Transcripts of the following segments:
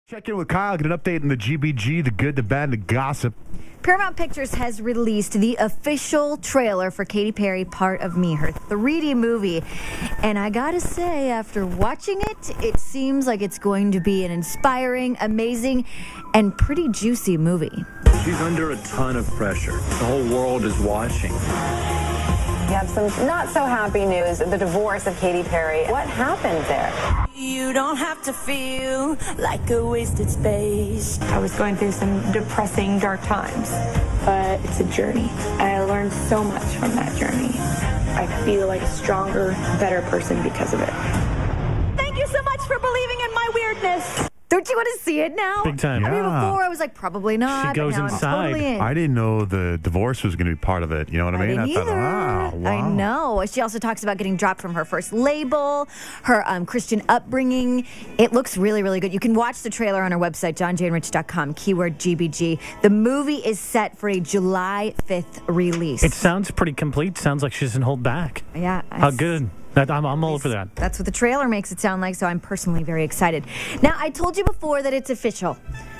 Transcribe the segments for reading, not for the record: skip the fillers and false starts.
Check in with Kyle, get an update on the GBG, the good, the bad, and the gossip. Paramount Pictures has released the official trailer for Katy Perry, Part of Me, her 3D movie. And I gotta say, after watching it, it seems like it's going to be an inspiring, amazing, and pretty juicy movie. She's under a ton of pressure. The whole world is watching. You have some not so happy news, the divorce of Katy Perry. What happened there? You don't have to feel like a wasted space. I was going through some depressing, dark times, but it's a journey. I learned so much from that journey. I feel like a stronger, better person because of it. Thank you so much for believing in my weirdness. Don't you want to see it now? Big time. I mean, Yeah. before I was like, probably not. She goes but now I'm inside. totally in. I didn't know the divorce was going to be part of it. You know what I mean? didn't thought, either. wow. I know. She also talks about getting dropped from her first label, her Christian upbringing. It looks really, really good. You can watch the trailer on our website, johnjaneRich.com, keyword GBG. The movie is set for a July 5th release. It sounds pretty complete. Sounds like she doesn't hold back. Yeah. How good. I'm all over that. That's what the trailer makes it sound like, so I'm personally very excited. Now, I told you before that it's official.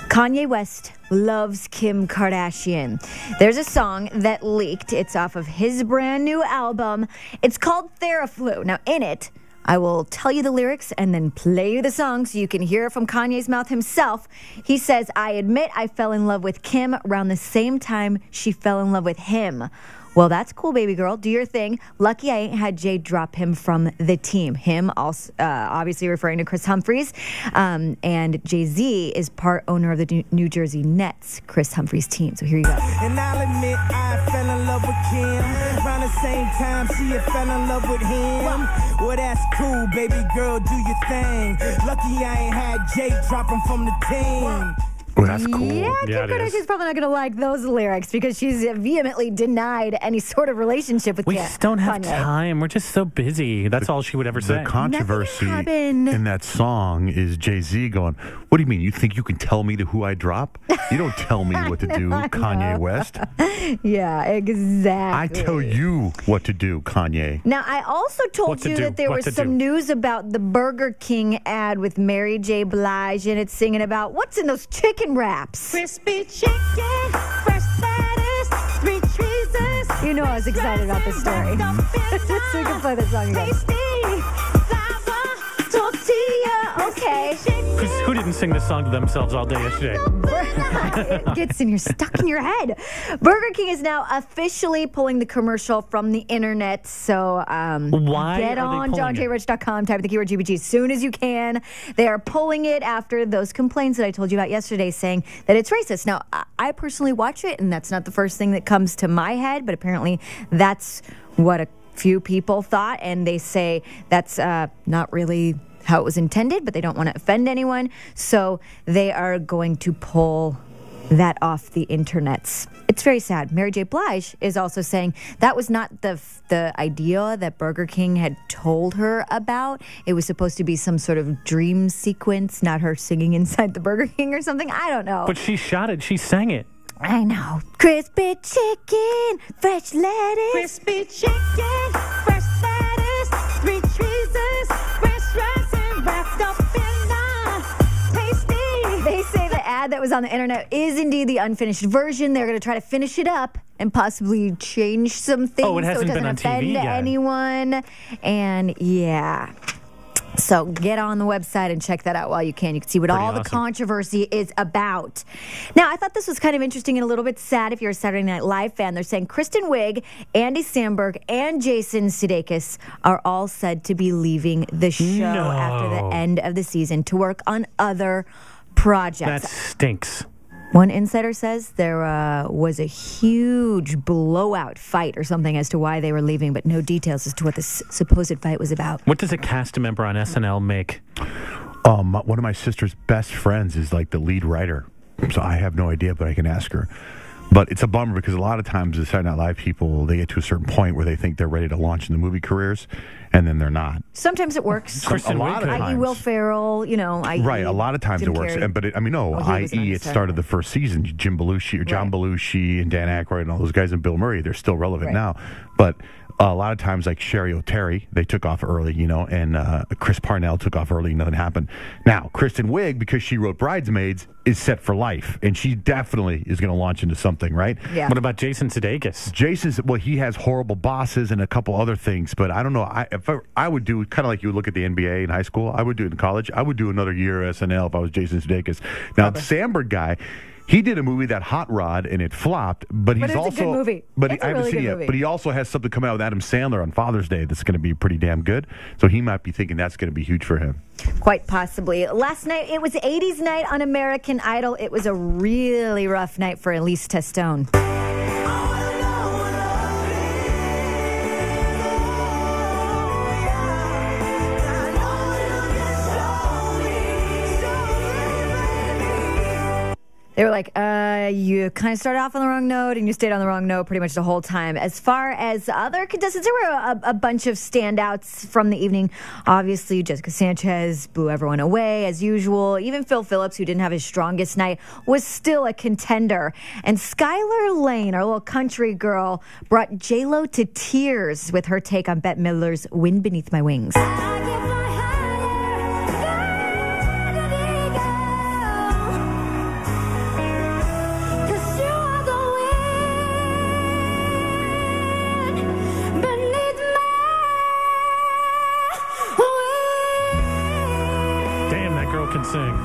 Kanye West loves Kim Kardashian. There's a song that leaked. It's off of his brand new album. It's called Theraflu. Now, in it, I will tell you the lyrics and then play you the song so you can hear it from Kanye's mouth himself. He says, I admit I fell in love with Kim around the same time she fell in love with him. Well, that's cool, baby girl. Do your thing. Lucky I ain't had Jay drop him from the team. Him, also, obviously referring to Chris Humphries. And Jay-Z is part owner of the New Jersey Nets, Chris Humphries' team. So here you go. And I'll admit I fell in love with Kim. Around the same time she had fell in love with him. Well, that's cool, baby girl. Do your thing. Lucky I ain't had Jay drop him from the team. Oh, that's cool. Yeah, Kim Yeah, it is. Kardashian's probably not going to like those lyrics because she's vehemently denied any sort of relationship with We Kanye. just don't have time. We're just so busy. That's all she would ever say. The controversy Nothing happened. in that song is Jay-Z going, what do you mean? You think you can tell me who I drop? You don't tell me what to do, Kanye West. Yeah, exactly. I tell you what to do, Kanye. Now, I also What told to you do, that there what was to some do. news about the Burger King ad with Mary J. Blige, and it's singing about what's in those chicken wraps. Crispy chicken, fresh lettuce, 3 cheeses. You know I was excited about this story. So we can play this song again. Tasty, flour, tortilla. Okay. Who didn't sing this song to themselves all day yesterday? It gets stuck in your head. Burger King is now officially pulling the commercial from the internet. So Why get are they on pulling it? johnjrich.com, type the keyword GBG as soon as you can. They are pulling it after those complaints that I told you about yesterday saying that it's racist. Now, I personally watch it, and that's not the first thing that comes to my head, but apparently that's what a few people thought, and they say that's not really how it was intended, but they don't want to offend anyone, so they are going to pull that off the internets. It's very sad. Mary J. Blige is also saying that was not the idea that Burger King had told her about. It was supposed to be some sort of dream sequence, not her singing inside the Burger King or something. I don't know. But she shot it. She sang it. I know. Crispy chicken, fresh lettuce. Crispy chicken, fresh lettuce, 3 cheeses, fresh rice and wrapped up in a tasty. They say the ad that was on the internet is indeed the unfinished version. They're going to try to finish it up and possibly change some things Oh, it hasn't so it been doesn't on TV offend yet. anyone. And yeah. So get on the website and check that out while you can. You can see what Pretty all the awesome. controversy is about. Now, I thought this was kind of interesting and a little bit sad if you're a Saturday Night Live fan. They're saying Kristen Wiig, Andy Samberg, and Jason Sudeikis are all said to be leaving the show No. after the end of the season to work on other projects. That stinks. One insider says there was a huge blowout fight or something as to why they were leaving, but no details as to what this supposed fight was about. What does a cast member on SNL make? One of my sister's best friends is like the lead writer. So I have no idea, but I can ask her. But it's a bummer because a lot of times the Saturday Night Live people, they get to a certain point where they think they're ready to launch into movie careers. and then they're not. Sometimes it works. A lot of I.e. times. Will Ferrell, Right, a lot of times Jim it works. Carrey. But he was i.e. on, it sorry. started the first season. John Belushi and Dan Aykroyd and all those guys and Bill Murray, they're still relevant now. But a lot of times, like Sherry O'Terry, they took off early, and Chris Parnell took off early, nothing happened. Now, Kristen Wiig, because she wrote Bridesmaids, is set for life, and she definitely is going to launch into something, right? Yeah. What about Jason Sudeikis? He has Horrible Bosses and a couple other things, but I don't know. I would do kind of like you would look at the NBA in high school. I would do it in college. I would do another year of SNL if I was Jason Sudeikis. Now, the Sandberg guy, he did a movie, that Hot Rod, and it flopped. But he's it's also a good movie. But It's I a haven't really seen good it movie. yet. But he also has something coming out with Adam Sandler on Father's Day that's going to be pretty damn good. So he might be thinking that's going to be huge for him. Quite possibly. Last night, it was 80s night on American Idol. It was a really rough night for Elise Testone. They were like, you kind of started off on the wrong note and you stayed on the wrong note pretty much the whole time. As far as other contestants, there were a bunch of standouts from the evening. Obviously, Jessica Sanchez blew everyone away as usual. Even Phil Phillips, who didn't have his strongest night, was still a contender. And Skylar Lane, our little country girl, brought J-Lo to tears with her take on Bette Midler's Wind Beneath My Wings. Damn, that girl can sing.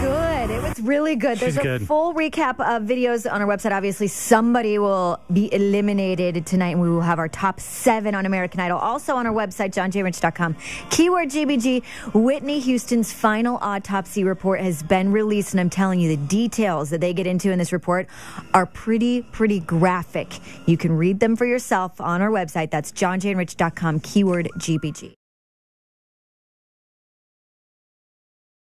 Good. It was really good. There's She's a good. full recap of videos on our website. Obviously, somebody will be eliminated tonight, and we will have our top 7 on American Idol. Also on our website, johnjrich.com. Keyword GBG. Whitney Houston's final autopsy report has been released, and I'm telling you, the details that they get into in this report are pretty graphic. You can read them for yourself on our website. That's johnjrich.com. Keyword GBG.